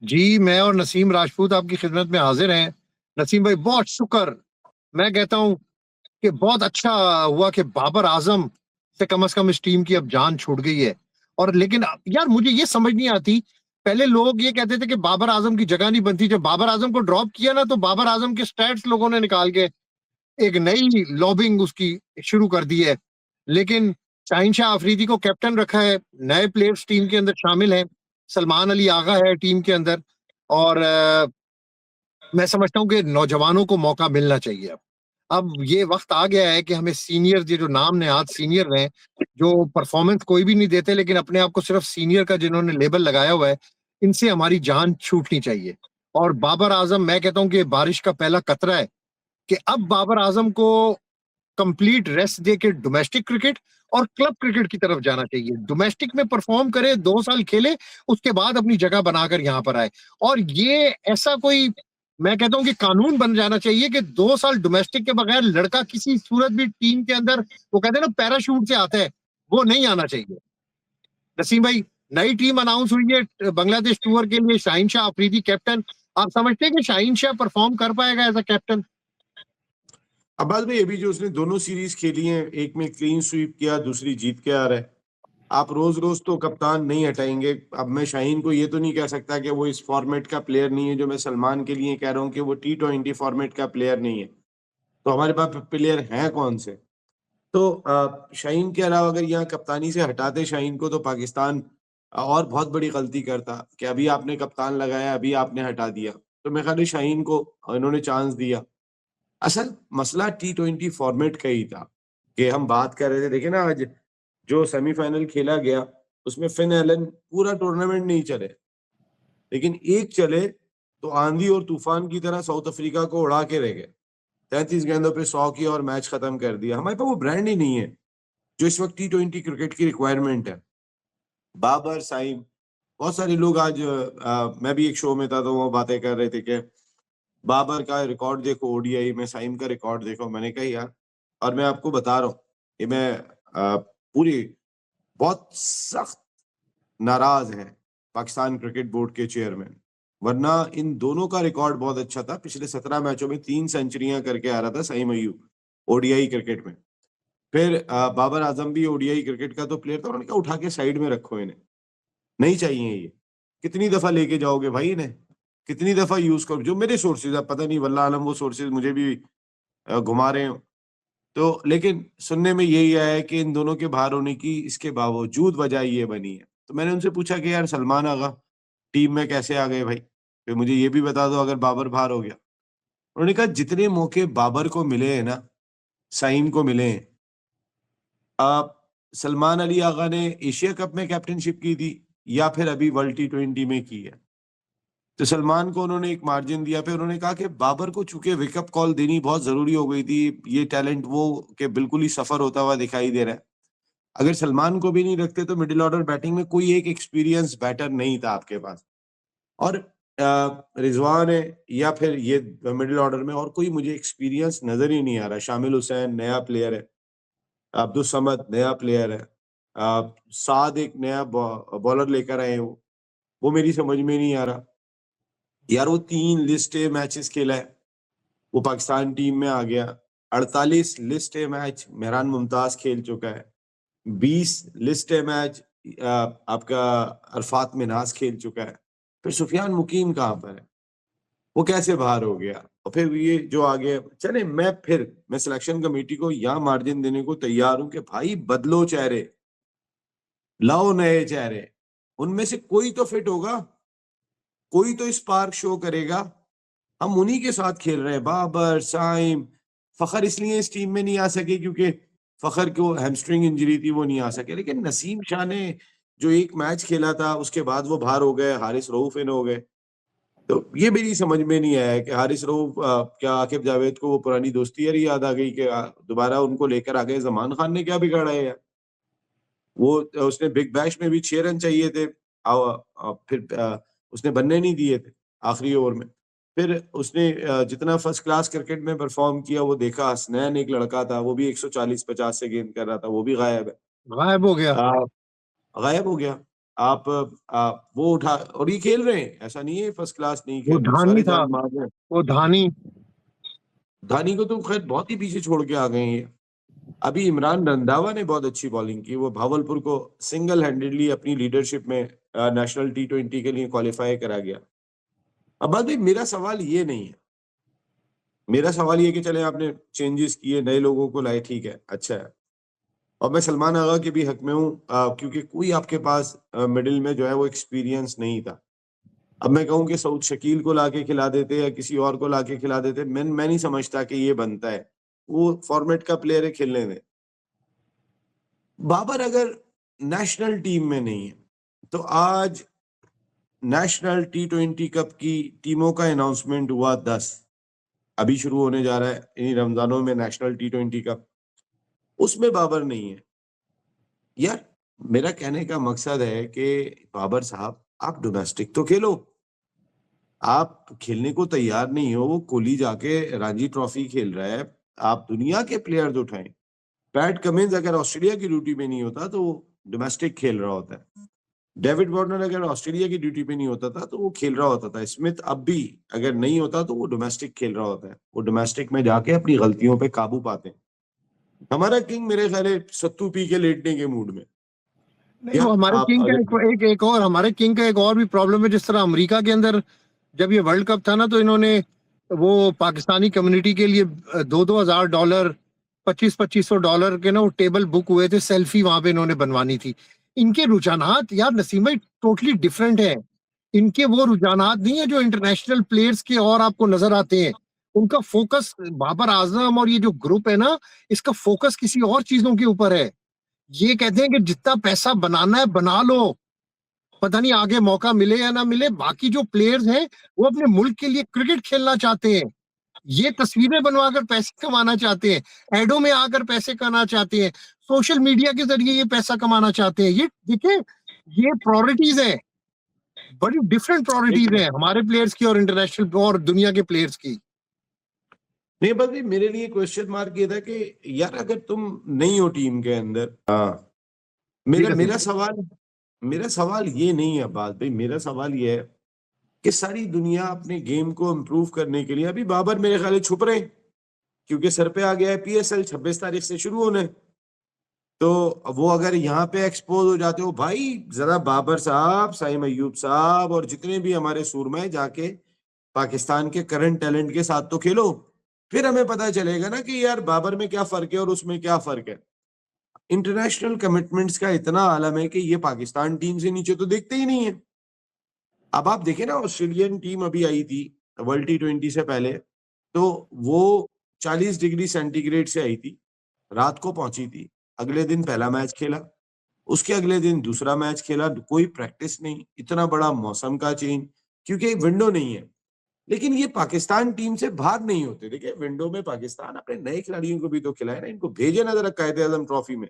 जी, मैं और नसीम राजपूत आपकी खिदमत में हाज़िर हैं। नसीम भाई बहुत शुक्र, मैं कहता हूँ कि बहुत अच्छा हुआ कि बाबर आज़म से कम से कम इस टीम की अब जान छूट गई है। और लेकिन यार मुझे ये समझ नहीं आती, पहले लोग ये कहते थे कि बाबर आज़म की जगह नहीं बनती, जब बाबर आज़म को ड्रॉप किया ना तो बाबर आज़म के स्टैट्स लोगों ने निकाल के एक नई लॉबिंग उसकी शुरू कर दी है। लेकिन शाहीन शाह अफरीदी को कैप्टन रखा है, नए प्लेयर्स टीम के अंदर शामिल हैं, सलमान अली आगा है टीम के अंदर और मैं समझता हूँ कि नौजवानों को मौका मिलना चाहिए अब। अब ये वक़्त आ गया है कि हमें सीनियर ये जो नाम नहाद सीनियर हैं, जो परफ़ॉर्मेंस कोई भी नहीं देते लेकिन अपने आप को सिर्फ़ सीनियर का जिन्होंने लेबल लगाया हुआ है, इनसे हमारी जान छूटनी चाहिए। और बाबर आज़म मैं कहता हूँ कि बारिश का पहला कतरा है कि अब बाबर आज़म को कंप्लीट रेस्ट देके डोमेस्टिक क्रिकेट और क्लब क्रिकेट की तरफ जाना चाहिए। डोमेस्टिक में परफ़ॉर्म करे, 2 साल खेले, उसके बाद अपनी जगह बनाकर यहाँ पर आए। और ये ऐसा कोई मैं कहता हूँ कि कानून बन जाना चाहिए कि 2 साल डोमेस्टिक के बगैर लड़का किसी सूरत भी टीम के अंदर वो कहते हैं ना पैराशूट से आता है, वो नहीं आना चाहिए। नसीम भाई, नई टीम अनाउंस हुई है बांग्लादेश टूर के लिए शाहीन शाह अफरीदी कैप्टन। आप समझते हैं कि शाहीन शाह परफ़ॉर्म कर पाएगा एज़ अ कैप्टन? अब्बास भाई अभी जो उसने दोनों सीरीज खेली हैं, एक में क्लीन स्वीप किया, दूसरी जीत के आ रहा है। आप रोज रोज तो कप्तान नहीं हटाएंगे। अब मैं शाहीन को ये तो नहीं कह सकता कि वो इस फॉर्मेट का प्लेयर नहीं है, जो मैं सलमान के लिए कह रहा हूँ कि वो T20 फॉर्मेट का प्लेयर नहीं है। तो हमारे पास प्लेयर हैं कौन से? तो शाहीन के अलावा अगर यहाँ कप्तानी से हटाते शाहीन को, तो पाकिस्तान और बहुत बड़ी गलती करता कि अभी आपने कप्तान लगाया, अभी आपने हटा दिया। तो मैं ख्याल है शाहीन को इन्होंने चांस दिया। असल मसला T20 फॉर्मेट का ही था कि हम बात कर रहे थे। देखिए ना, आज जो सेमीफाइनल खेला गया, उसमें फिन एलन पूरा टूर्नामेंट नहीं चले, लेकिन एक चले तो आंधी और तूफान की तरह साउथ अफ्रीका को उड़ा के रह गए। 33 गेंदों पे 100 किया और मैच खत्म कर दिया। हमारे पास वो ब्रांड ही नहीं है जो इस वक्त T20 क्रिकेट की रिक्वायरमेंट है। बाबर, साइम, बहुत सारे लोग आज मैं भी एक शो में था तो वो बातें कर रहे थे कि बाबर का रिकॉर्ड देखो ओडीआई में, साइम का रिकॉर्ड देखो। मैंने कहा यार, और मैं आपको बता रहा हूँ कि मैं पूरी बहुत सख्त नाराज है पाकिस्तान क्रिकेट बोर्ड के चेयरमैन। वरना इन दोनों का रिकॉर्ड बहुत अच्छा था। पिछले 17 मैचों में 3 सेंचुरियां करके आ रहा था सईम अय्यूब ओडीआई क्रिकेट में। फिर बाबर आजम भी ओडीआई क्रिकेट का तो प्लेयर था। उन्होंने कहा उठा के साइड में रखो इन्हें, नहीं चाहिए ये। कितनी दफा लेके जाओगे भाई इन्हें? कितनी दफा यूज करो? जो मेरे सोर्सेज, अब पता नहीं वल्लाह आलम वो सोर्सेज मुझे भी घुमा रहे हो। तो लेकिन सुनने में यही आया है कि इन दोनों के बाहर होने की इसके बावजूद वजह ये बनी है। तो मैंने उनसे पूछा कि यार सलमान आगा टीम में कैसे आ गए भाई? फिर मुझे ये भी बता दो अगर बाबर बाहर हो गया। उन्होंने कहा जितने मौके बाबर को मिले हैं ना, सईम को मिले हैं। आप सलमान अली आगा ने एशिया कप में कैप्टनशिप की थी या फिर अभी वर्ल्ड T20 में की है। तो सलमान को उन्होंने एक मार्जिन दिया। फिर उन्होंने कहा कि बाबर को चूंकि विकअप कॉल देनी बहुत जरूरी हो गई थी, ये टैलेंट वो के बिल्कुल ही सफर होता हुआ दिखाई दे रहा है। अगर सलमान को भी नहीं रखते तो मिडिल ऑर्डर बैटिंग में कोई एक एक्सपीरियंस बैटर नहीं था आपके पास। और रिजवान है या फिर ये मिडिल ऑर्डर में और कोई मुझे एक्सपीरियंस नजर ही नहीं आ रहा। शामिल हुसैन नया प्लेयर है, अब्दुल समद नया प्लेयर है, साद एक नया बॉलर लेकर आए हो, वो मेरी समझ में नहीं आ रहा। यार वो 3 लिस्ट ए मैचेस खेला है, वो पाकिस्तान टीम में आ गया। 48 list A match Mehran Mumtaz खेल चुका है। 20 लिस्ट ए मैच आपका अरफात मिन्हास खेल चुका है। फिर सुफियान मुकीम कहाँ पर है? वो कैसे बाहर हो गया? और फिर ये जो आगे चले, मैं सिलेक्शन कमेटी को यहाँ मार्जिन देने को तैयार हूँ कि भाई बदलो चेहरे, लाओ नए चेहरे। उनमें से कोई तो फिट होगा, कोई तो स्पार्क शो करेगा। हम उन्हीं के साथ खेल रहे हैं। बाबर, साइम, फखर इसलिए इस टीम में नहीं आ सके क्योंकि फखर को हैमस्ट्रिंग इंजरी थी, वो नहीं आ सके। लेकिन नसीम शाह ने जो एक मैच खेला था उसके बाद वो बाहर हो गए, हारिस रऊफ इन हो गए। तो ये मेरी समझ में नहीं आया कि हारिस रऊफ क्या आकिब जावेद को वो पुरानी दोस्ती यारी याद आ गई कि दोबारा उनको लेकर आ गए। जमान खान ने क्या बिगाड़ा है यार? वो उसने बिग बैश में भी 6 रन चाहिए थे। फिर उसने बनने नहीं दिए थे आखिरी ओवर में। फिर उसने जितना फर्स्ट क्लास क्रिकेट में परफॉर्म किया वो देखा। हसनैन एक लड़का था, वो भी 140-50 से गेंद कर रहा था, वो भी गायब है। गायब हो गया। अ, गायब हो गया। आप वो उठा, और ये खेल रहे हैं, ऐसा नहीं है फर्स्ट क्लास नहीं वो खेल रहे, धानी सारे था, जान मार रहे हैं। वो धानी। धानी को तो खैर बहुत ही पीछे छोड़ के आ गए हैं। अभी इमरान रंधावा ने बहुत अच्छी बॉलिंग की, वो भावलपुर को सिंगल हैंडेडली अपनी लीडरशिप में नेशनल T20 के लिए क्वालिफाई करा गया। अब बात भाई, मेरा सवाल ये नहीं है, मेरा सवाल ये कि चले आपने चेंजेस किए, नए लोगों को लाए, ठीक है, अच्छा है, और मैं सलमान आगा के भी हक में हूँ, क्योंकि कोई आपके पास मिडिल में जो है वो एक्सपीरियंस नहीं था। अब मैं कहूँ कि सऊद शकील को लाके खिला देते या किसी और को लाके खिला देते, मैं नहीं समझता कि ये बनता है। वो फॉर्मेट का प्लेयर है, खेलने में। बाबर अगर नेशनल टीम में नहीं है तो आज नेशनल T20 कप की टीमों का अनाउंसमेंट हुआ 10, अभी शुरू होने जा रहा है इन रमजानों में नेशनल T20 कप, उसमें बाबर नहीं है। यार मेरा कहने का मकसद है कि बाबर साहब, आप डोमेस्टिक तो खेलो। आप खेलने को तैयार नहीं हो, वो कोहली जाके रणजी ट्रॉफी खेल रहा है, आप दुनिया के प्लेयर्स उठाएं। पैट कमिंस अगर ऑस्ट्रेलिया की ड्यूटी पे नहीं होता तो वो डोमेस्टिक खेल रहा होता है। डेविड वार्नर अगर ऑस्ट्रेलिया की ड्यूटी पे नहीं होता था तो वो खेल रहा होता था। स्मिथ अब भी अगर नहीं होता तो वो डोमेस्टिक खेल रहा होता है। वो डोमेस्टिक में जाके अपनी गलतियों पे काबू पाते हैं। हमारा किंग मेरे ख्याल है सत्तू पी के लेटने के मूड में। नहीं, या वो हमारे आप किंग का अगर एक और हमारे किंग का एक और भी प्रॉब्लम है। जिस तरह अमेरिका के अंदर जब ये वर्ल्ड कप था ना, तो इन्होंने वो पाकिस्तानी कम्युनिटी के लिए $2,000 $2,500 के ना वो टेबल बुक हुए थे, सेल्फी वहां पे इन्होंने बनवानी थी। इनके रुझानात यार नसीम भाई टोटली डिफरेंट है। इनके वो रुझानात नहीं है जो इंटरनेशनल प्लेयर्स के और आपको नजर आते हैं। उनका फोकस, बाबर आजम और ये जो ग्रुप है ना, इसका फोकस किसी और चीजों के ऊपर है। ये कहते हैं कि जितना पैसा बनाना है बना लो, पता नहीं आगे मौका मिले या ना मिले। बाकी जो प्लेयर्स हैं वो अपने मुल्क के लिए क्रिकेट खेलना चाहते हैं, ये तस्वीरें बनवाकर पैसे कमाना चाहते हैं, एडों में आकर पैसे कमाना चाहते हैं, सोशल मीडिया के जरिए ये पैसा कमाना चाहते हैं। ये देखिए, ये प्रायोरिटीज है, बड़ी डिफरेंट प्रायोरिटीज है हमारे प्लेयर्स की और इंटरनेशनल और दुनिया के प्लेयर्स की। नहीं, बस मेरे लिए क्वेश्चन मार्क ये था कि यार अगर तुम नहीं हो टीम के अंदर, मेरा सवाल ये नहीं है अब्बास भाई, मेरा सवाल ये है कि सारी दुनिया अपने गेम को इम्प्रूव करने के लिए, अभी बाबर मेरे ख्याल छुप रहे हैं क्योंकि सर पे आ गया है PSL 26 तारीख से शुरू होने। तो वो अगर यहाँ पे एक्सपोज हो जाते हो भाई, जरा बाबर साहब, साइम अयूब साहब और जितने भी हमारे सूरमे जाके पाकिस्तान के करंट टैलेंट के साथ तो खेलो, फिर हमें पता चलेगा ना कि यार बाबर में क्या फर्क है और उसमें क्या फर्क है। इंटरनेशनल कमिटमेंट्स का इतना आलम है कि ये पाकिस्तान टीम से नीचे तो देखते ही नहीं है। अब आप देखें ना, ऑस्ट्रेलियन टीम अभी आई थी वर्ल्ड T20 से पहले, तो वो 40 डिग्री सेंटीग्रेड से आई थी, रात को पहुंची थी, अगले दिन पहला मैच खेला, उसके अगले दिन दूसरा मैच खेला, कोई प्रैक्टिस नहीं, इतना बड़ा मौसम का चेंज, क्योंकि विंडो नहीं है। लेकिन ये पाकिस्तान टीम से बाहर नहीं होते। देखिए विंडो में पाकिस्तान अपने नए खिलाड़ियों को भी तो खिलाए ना, इनको भेजे ना जरा कायदे-ए-आज़म ट्रॉफी में।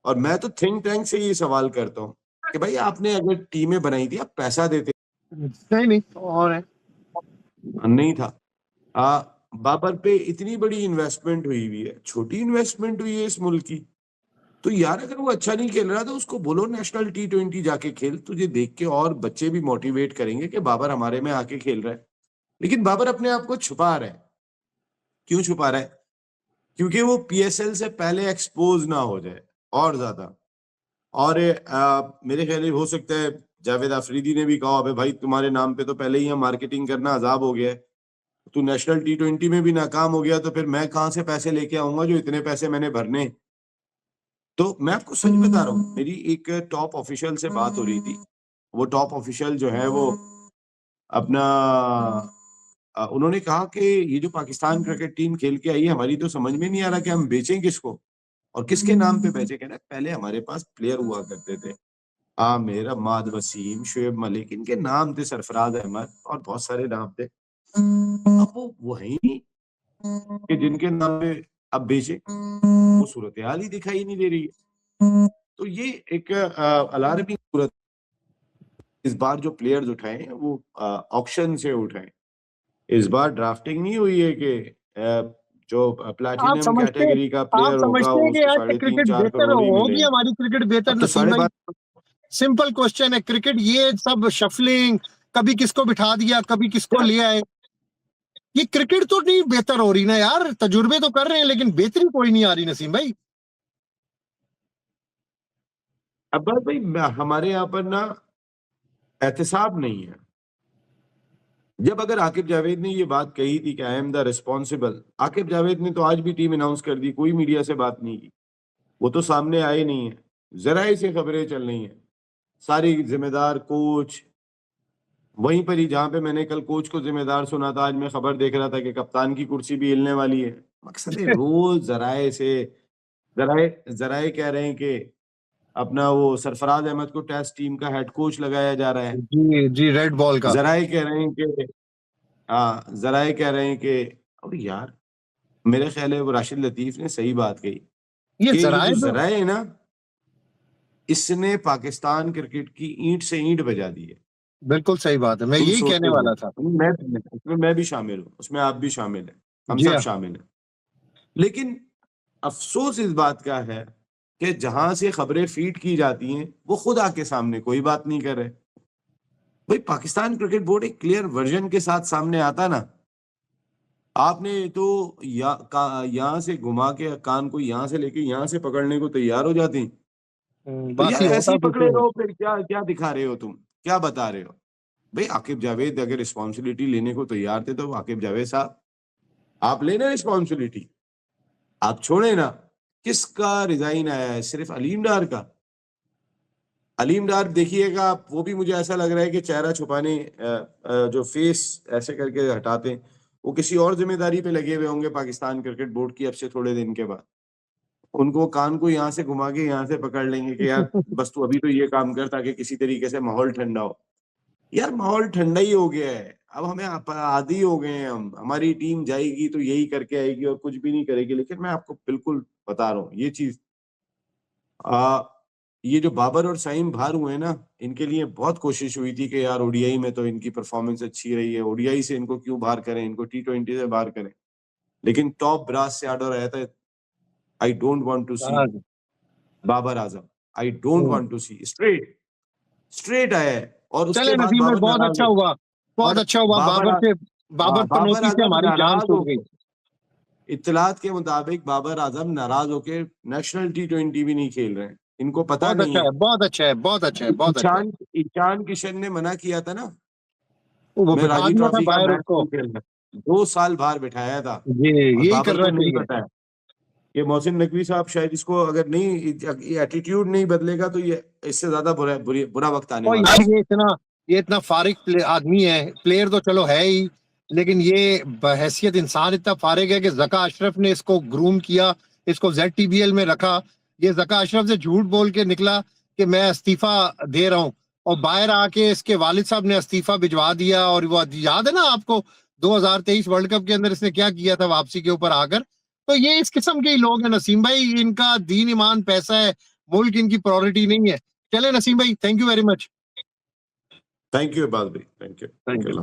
और मैं तो थिंक टैंक से ये सवाल करता हूँ कि भाई आपने अगर टीमें बनाई थी, आप पैसा देते नहीं और है। नहीं था। बाबर पे इतनी बड़ी इन्वेस्टमेंट हुई हुई है, छोटी इन्वेस्टमेंट हुई है इस मुल्क की। तो यार अगर वो अच्छा नहीं खेल रहा तो उसको बोलो नेशनल T20 जाके खेल, तुझे देख के और बच्चे भी मोटिवेट करेंगे कि बाबर हमारे में आके खेल रहा है। लेकिन बाबर अपने आप को छुपा रहा है। क्यों छुपा रहा है? क्योंकि वो PSL से पहले एक्सपोज ना हो जाए और ज्यादा। और मेरे ख्याल हो सकता है जावेद अफरीदी ने भी कहा, अबे भाई तुम्हारे नाम पे तो पहले ही हम मार्केटिंग करना अजाब हो गया है, तू नेशनल T20 में भी नाकाम हो गया तो फिर मैं कहां से पैसे लेके आऊंगा जो इतने पैसे मैंने भरने। तो मैं आपको सच बता रहा हूँ, मेरी एक टॉप ऑफिशियल से बात हो रही थी। वो टॉप ऑफिशियल जो है वो अपना उन्होंने कहा कि ये जो पाकिस्तान क्रिकेट टीम खेल के आई है, हमारी तो समझ में नहीं आ रहा कि हम बेचें किसको और किसके नाम पे बेचे। कहना पहले हमारे पास प्लेयर हुआ करते थे, आमिर, अम्माद वसीम, शुएब मलिक, इनके नाम थे, सरफराज अहमद और बहुत सारे नाम थे। अब वो वही कि जिनके नाम पे अब बेचे, वो सूरत हाल ही दिखाई नहीं दे रही है। तो ये एक अलार्मिंग सूरत। इस बार जो प्लेयर्स उठाए हैं वो ऑक्शन से उठाए। इस बार ड्राफ्टिंग नहीं हुई है कि जो प्लैटिनम कैटेगरी का आप प्लेयर होगा समझते हैं कि उसको यार 3.5 क्रिकेट 4 बेहतर करोड़ ही होगी मिलेंगे। हमारी क्रिकेट बेहतर अब तो नसीम भाई? सिंपल क्वेश्चन है। क्रिकेट ये सब शफलिंग, कभी किसको बिठा दिया, कभी किसको ले आए, ये क्रिकेट तो नहीं बेहतर हो रही ना यार। तजुर्बे तो कर रहे हैं लेकिन बेहतरी कोई नहीं आ रही नसीम भाई। अब्बास भाई हमारे यहाँ पर ना एहतसाब नहीं है। जब अगर आकिब जावेद ने ये बात कही थी कि I am the responsible, Aqib Javed ने तो आज भी टीम अनाउंस कर दी, कोई मीडिया से बात नहीं की, वो तो सामने आए नहीं है, जराए से खबरें चल रही हैं, सारी जिम्मेदार कोच। वहीं पर ही जहां पे मैंने कल कोच को जिम्मेदार सुना था, आज मैं खबर देख रहा था कि कप्तान की कुर्सी भी हिलने वाली है। मकसद है रोज जराए से, जराए जराए कह रहे हैं कि अपना वो सरफराज अहमद को टेस्ट टीम का हेड कोच लगाया जा रहा है। जी जी, रेड बॉल का। जराए कह रहे हैं कि हाँ, जराए कह रहे हैं कि अब यार मेरे ख्याल है वो राशिद लतीफ ने सही बात कही ये कि ये जराए जो तो जराए है ना, इसने पाकिस्तान क्रिकेट की ईंट से ईंट बजा दी है। बिल्कुल सही बात है, मैं तुम यही कहने सोचो, वाला था। उसमें मैं भी शामिल हूँ, उसमें आप भी शामिल हैं, हम जी सब हाँ। शामिल हैं। लेकिन अफसोस इस बात का है कि जहां से खबरें फीड की जाती हैं वो खुद आके सामने कोई बात नहीं कर रहे। भाई पाकिस्तान क्रिकेट बोर्ड एक क्लियर वर्जन के साथ सामने आता ना, आपने तो यहाँ से घुमा के कान को यहाँ से लेके यहाँ से पकड़ने को तैयार हो जाती। तो यार बाकी ऐसे होता ही कुछ पकड़े नहीं। रहो, फिर क्या क्या दिखा रहे हो तुम, क्या बता रहे हो। भाई आकिब जावेद अगर रिस्पॉन्सिबिलिटी लेने को तैयार थे तो आकिब जावेद साहब आप लेना रिस्पॉन्सिबिलिटी, आप छोड़े ना। किसका रिजाइन आया है, सिर्फ अलीम डार का। अलीम डार देखिएगा आप, वो भी मुझे ऐसा लग रहा है कि चेहरा छुपाने जो फेस ऐसे करके हटाते हैं, वो किसी और जिम्मेदारी पे लगे हुए होंगे पाकिस्तान क्रिकेट बोर्ड की अब से थोड़े दिन के बाद। उनको कान को यहाँ से घुमा के यहाँ से पकड़ लेंगे कि यार बस तू अभी तो ये काम कर ताकि किसी तरीके से माहौल ठंडा हो। यार माहौल ठंडा ही हो गया है, अब हमें आदी हो गए हैं हम, हमारी टीम जाएगी तो यही करके आएगी और कुछ भी नहीं करेगी। लेकिन मैं आपको बिल्कुल बता रहा हूँ ये चीज, ये जो बाबर और साइम बाहर हुए ना, इनके लिए बहुत कोशिश हुई थी कि यार ओडीआई में तो इनकी परफॉर्मेंस अच्छी रही है, ओडीआई से इनको क्यों बाहर करें, इनको टी20 से बाहर करें। लेकिन टॉप ब्रास से ऑर्डर आया था, I don't want to see Babar Azam, I don't want to see, straight straight आया है। और उसके चले बाद नसीम भाई, बाबर बहुत नाराज अच्छा हो, हुआ, बहुत और अच्छा हुआ। बाबर बाबर बाबर पनौती से आजम हमारी जान नाराज छूट हो, गई। इत्तलात के मुताबिक बाबर आजम नाराज होकर नेशनल टी20 भी नहीं खेल रहे हैं, इनको पता बहुत नहीं अच्छा है। है, बहुत अच्छा है, बहुत अच्छा है, बहुत अच्छा है। ईशान किशन ने मना किया था ना, वो मैं बिठा रणजी दिया था ट्रॉफी का बाहर मैच उसको। नहीं खेलना, 2 साल बाहर बिठाया था। जी, और यही बाबर करना को नहीं चाहिए। पता है कि मोहसिन नकवी साहब शायद इसको अगर नहीं एटीट्यूड नहीं बदलेगा तो ये इससे ज्यादा बुरा वक्त आने और वाला है। यार ये इतना फारिग आदमी है, प्लेयर तो चलो है ही, लेकिन ये बहैसियत इंसान इतना फारिग है कि जका अशरफ ने इसको ग्रूम किया, इसको ZTBL में रखा। ये जका अशरफ से झूठ बोल के निकला कि मैं इस्तीफा दे रहा हूँ, और बाहर आके इसके वालिद साहब ने इस्तीफा भिजवा दिया। और वो याद है ना आपको 2023 वर्ल्ड कप के अंदर इसने क्या किया था वापसी के ऊपर आकर। तो ये इस किस्म के ही लोग हैं नसीम भाई, इनका दीन ईमान पैसा है, मुल्क इनकी प्रायोरिटी नहीं है। चले नसीम भाई, thank you very much. Thank you Iqbal भाई, थैंक थैंक यू। यू।